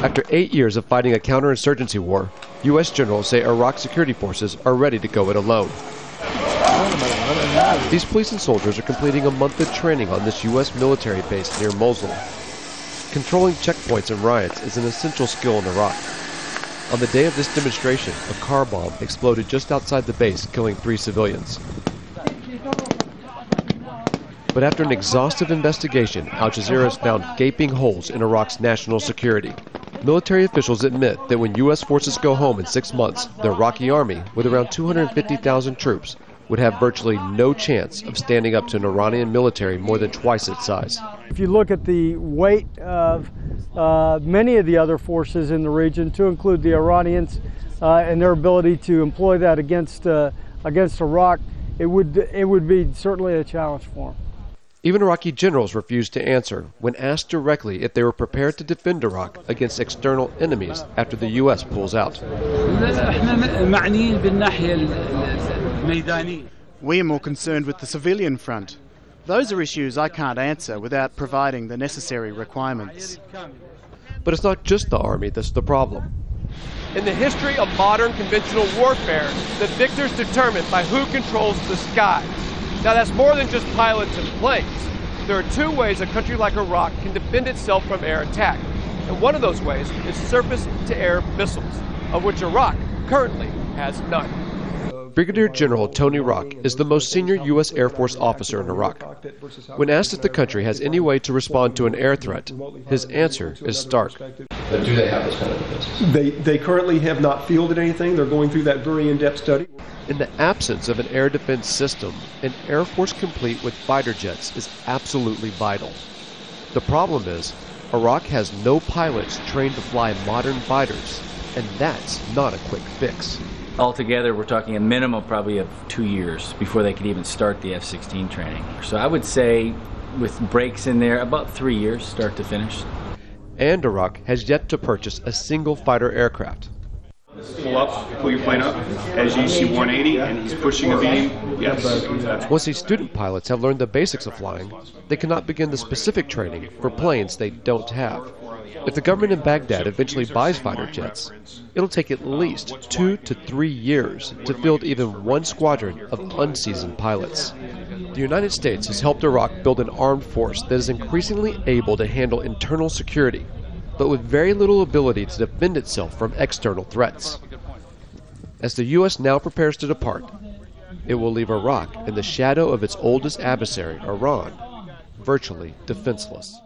After 8 years of fighting a counterinsurgency war, U.S. generals say Iraq security forces are ready to go it alone. These police and soldiers are completing a month of training on this U.S. military base near Mosul. Controlling checkpoints and riots is an essential skill in Iraq. On the day of this demonstration, a car bomb exploded just outside the base, killing 3 civilians. But after an exhaustive investigation, Al Jazeera has found gaping holes in Iraq's national security. Military officials admit that when U.S. forces go home in 6 months, the Iraqi army, with around 250,000 troops, would have virtually no chance of standing up to an Iranian military more than twice its size. If you look at the weight of many of the other forces in the region, to include the Iranians and their ability to employ that against Iraq, it would be certainly a challenge for them. Even Iraqi generals refused to answer when asked directly if they were prepared to defend Iraq against external enemies after the U.S. pulls out. We are more concerned with the civilian front. Those are issues I can't answer without providing the necessary requirements. But it's not just the army that's the problem. In the history of modern conventional warfare, the victor's determined by who controls the sky. Now that's more than just pilots and planes. There are 2 ways a country like Iraq can defend itself from air attack. And one of those ways is surface-to-air missiles, of which Iraq currently has none. Brigadier General Tony Rock is the most senior U.S. Air Force officer in Iraq. When asked if the country has any way to respond to an air threat, his answer is stark. But do they have this kind of defense? They currently have not fielded anything. They're going through that very in-depth study. In the absence of an air defense system, an Air Force complete with fighter jets is absolutely vital. The problem is, Iraq has no pilots trained to fly modern fighters, and that's not a quick fix. Altogether, we're talking a minimum probably of 2 years before they could even start the F-16 training. So I would say, with breaks in there, about 3 years, start to finish. And Iraq has yet to purchase a single fighter aircraft. Pull up, pull your plane up, as you see 180, and he's pushing a beam. Yes. Once these student pilots have learned the basics of flying, they cannot begin the specific training for planes they don't have. If the government in Baghdad eventually buys fighter jets, it'll take at least 2 to 3 years to field even one squadron of unseasoned pilots. The United States has helped Iraq build an armed force that is increasingly able to handle internal security, but with very little ability to defend itself from external threats. As the U.S. now prepares to depart, it will leave Iraq in the shadow of its oldest adversary, Iran, virtually defenseless.